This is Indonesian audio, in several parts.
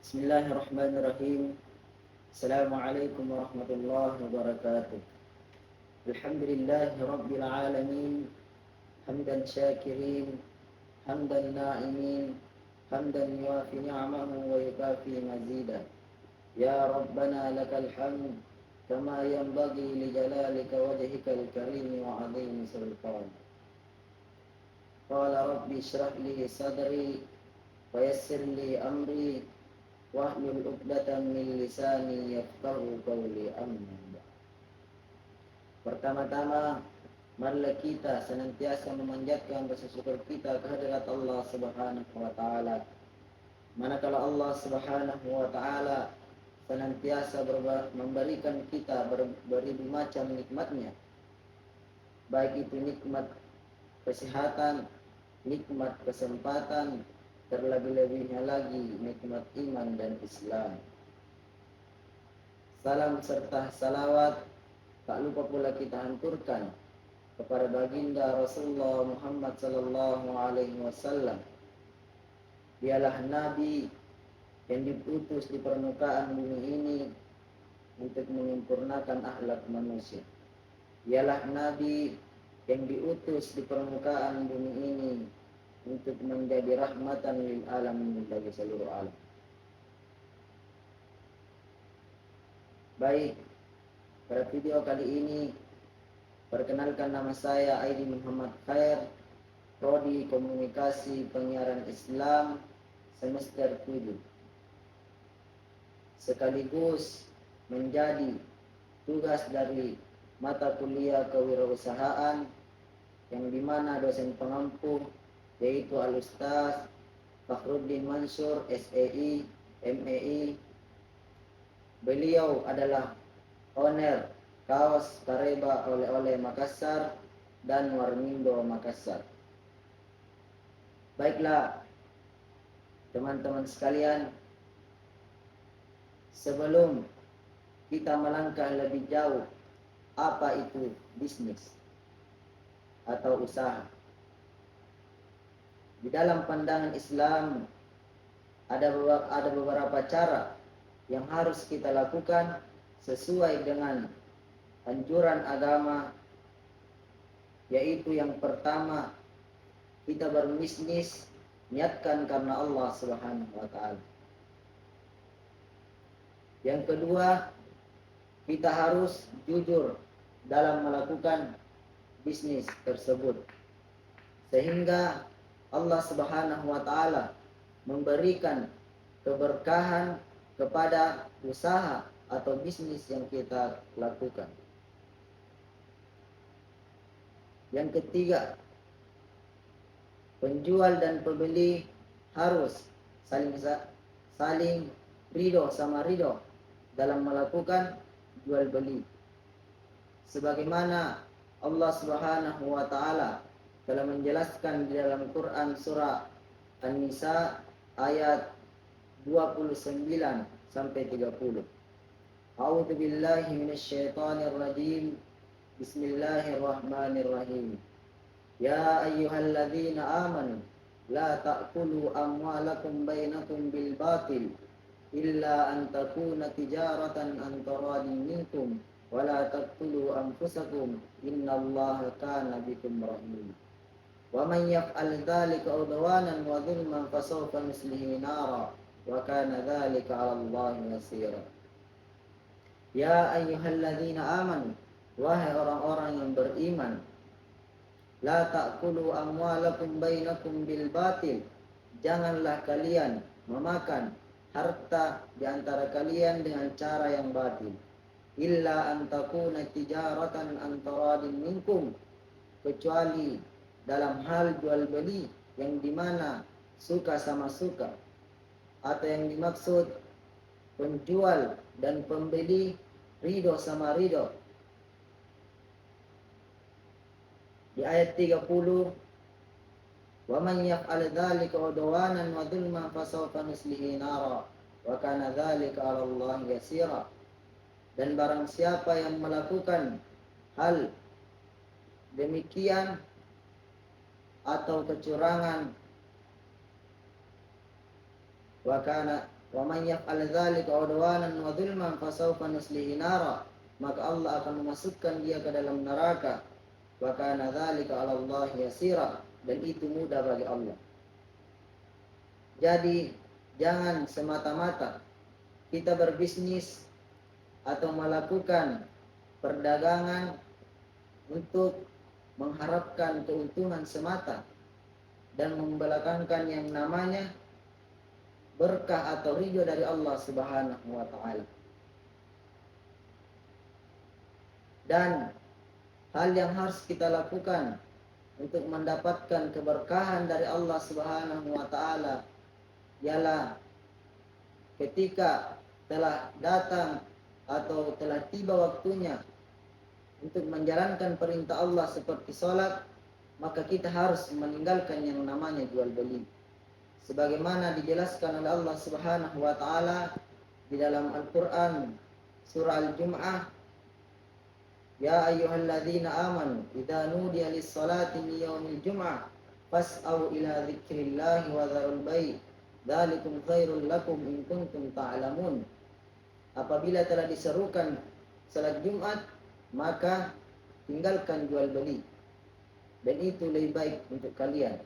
Bismillahirrahmanirrahim. Assalamualaikum warahmatullahi wabarakatuh. Alhamdulillahi rabbil alamin. Hamdan syakirin, hamdan na'imin, hamdan yuafi ni'amahu wa yukafi mazida. Ya Rabbana lakal hamd kama yanbaghi li jalalika wajhikal karim wa 'azimi sultan. Qala rabbi shrah li sadri wa yassir li amri wahlul 'uqdatam min lisani yafqahu qawli. Amma. Pertama-tama, marilah kita senantiasa memanjatkan rasa syukur kita kehadirat Allah Subhanahu wa taala. Manakala Allah Subhanahu wa taala senantiasa memberikan kita beribu macam nikmatnya, baik itu nikmat kesehatan, nikmat kesempatan, terlebih-lebihnya lagi nikmat iman dan Islam. Salam serta salawat tak lupa pula kita hanturkan kepada baginda Rasulullah Muhammad sallallahu alaihi wasallam. Dialah nabi yang diutus di permukaan bumi ini untuk menyempurnakan akhlak manusia. Dialah nabi yang diutus di permukaan bumi ini untuk menjadi rahmatan lil alamin bagi seluruh alam. Baik, pada video kali ini perkenalkan, nama saya Aidi Muhammad Khair, Prodi Komunikasi Penyiaran Islam semester 7. Sekaligus menjadi tugas dari mata kuliah kewirausahaan yang dimana dosen pengampu yaitu Al-Ustaz Fakhruddin Mansur, SEI, MEI. Beliau adalah owner kaos Kareba Oleh-oleh Makassar dan Warmindo Makassar. Baiklah teman-teman sekalian, sebelum kita melangkah lebih jauh, apa itu bisnis atau usaha? Di dalam pandangan Islam ada beberapa cara yang harus kita lakukan sesuai dengan anjuran agama, yaitu yang pertama, kita berbisnis niatkan karena Allah Subhanahu wa taala. Yang kedua, kita harus jujur dalam melakukan bisnis tersebut, sehingga Allah Subhanahu wa taala memberikan keberkahan kepada usaha atau bisnis yang kita lakukan. Yang ketiga, penjual dan pembeli harus saling ridho sama ridho dalam melakukan jual beli. Sebagaimana Allah Subhanahu wa taala telah menjelaskan di dalam Quran surah An-Nisa ayat 29 sampai 30. A'udzu billahi minasyaitonir rajim. Bismillahirrahmanirrahim. Ya ayyuhalladzina amanu la ta'kulu amwalakum bainakum bil batil illa an takuna tijaratan an taradin minkum wa la taqtulu anfusakum innallaha kana bikum rahim. Wa man yaf'al dzalika udwanan wa dhulman fasawfa nuslihi nara wa kana dzalika 'ala Allahi yasira. Ya ayyuhalladzina amanu, wahai orang-orang yang beriman, la ta'kulu amwalakum bainakum bil batil, janganlah kalian memakan harta di antara kalian dengan cara yang batil, illa an takuna tijaratan an taradin minkum, kecuali dalam hal jual beli yang dimana suka sama suka, atau yang dimaksud penjual dan pembeli ridho sama ridho. Di ayat 30, wa man yaf'al dzalika udwanan wa dhulman fasawfa nuslihi nara wa kana dzalika 'ala Allah yasira. Dan barang siapa yang melakukan hal demikian atau kecurangan, Wa man yaf'al dzalika 'udwanan wa dzulman fasawfa nuslihi nara. Maka Allah akan memasukkan dia ke dalam neraka. Wa kana dzalika 'ala Allah yasira. Dan itu mudah bagi Allah. Jadi jangan semata-mata kita berbisnis atau melakukan perdagangan untuk mengharapkan keuntungan semata dan membelakangkan yang namanya berkah atau ridho dari Allah Subhanahu wa taala. Dan hal yang harus kita lakukan untuk mendapatkan keberkahan dari Allah Subhanahu wa taala ialah ketika telah datang atau telah tiba waktunya untuk menjalankan perintah Allah seperti sholat, maka kita harus meninggalkan yang namanya jual beli. Sebagaimana dijelaskan oleh Allah Subhanahu wa taala di dalam Al-Qur'an surah Al-Jum'ah, ya ayyuhalladzina amanu idza nudiya lis-salati min yaumil jum'ah fas'au ila dzikrillahi wa dzarul bai' dzalikum khairul lakum in kuntum ta'lamun. Apabila telah diserukan salat Jumat, maka tinggalkan jual beli, dan itu lebih baik untuk kalian.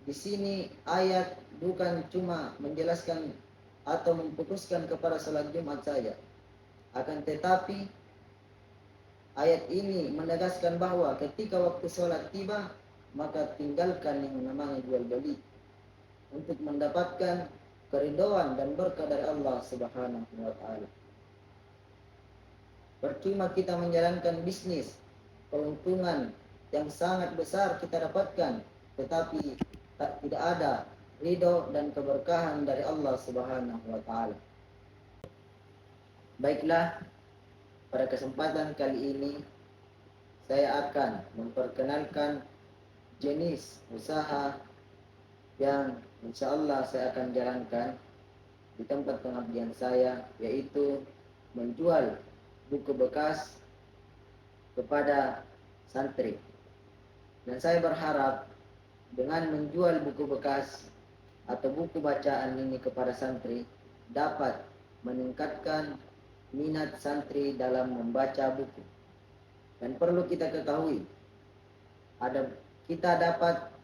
Di sini ayat bukan cuma menjelaskan atau memfokuskan kepada salat Jumat saja, akan tetapi ayat ini menegaskan bahwa ketika waktu salat tiba, maka tinggalkan yang namanya jual beli untuk mendapatkan keridhaan dan berkah dari Allah Subhanahu wa taala. Percuma kita menjalankan bisnis, keuntungan yang sangat besar kita dapatkan, tetapi tidak ada ridho dan keberkahan dari Allah Subhanahu wa taala. Baiklah, pada kesempatan kali ini saya akan memperkenalkan jenis usaha yang insya Allah saya akan jalankan di tempat pengabdian saya, yaitu menjual buku bekas kepada santri. Dan saya berharap dengan menjual buku bekas atau buku bacaan ini kepada santri dapat meningkatkan minat santri dalam membaca buku. Dan perlu kita ketahui, kita dapat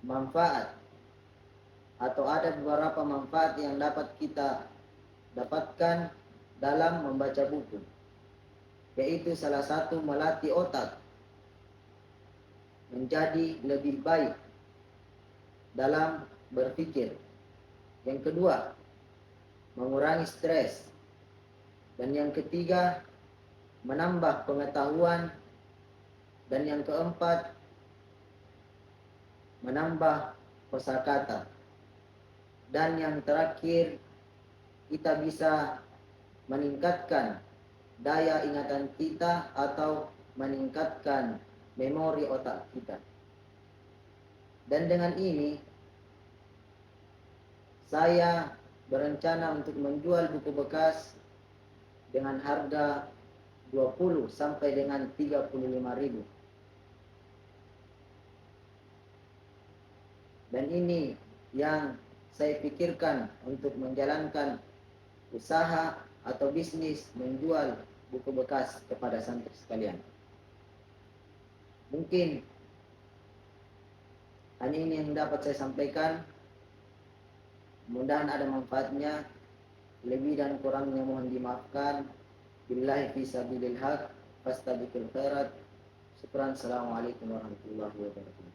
manfaat atau ada beberapa manfaat yang dapat kita dapatkan dalam membaca buku, yaitu salah satu melatih otak menjadi lebih baik dalam berpikir. Yang kedua, mengurangi stres. Dan yang ketiga, menambah pengetahuan. Dan yang keempat, menambah kosakata. Dan yang terakhir, kita bisa meningkatkan daya ingatan kita atau meningkatkan memori otak kita. Dan dengan ini saya berencana untuk menjual buku bekas dengan harga 20 sampai dengan 35.000. Dan ini yang saya pikirkan untuk menjalankan usaha atau bisnis menjual buku bekas kepada santri sekalian. Mungkin hanya ini yang dapat saya sampaikan. Mudah-mudahan ada manfaatnya. Lebih dan kurangnya mohon dimaafkan. Billahi fi sabilil haq fastabiqul khairat. Syukran. Assalamualaikum warahmatullahi wabarakatuh.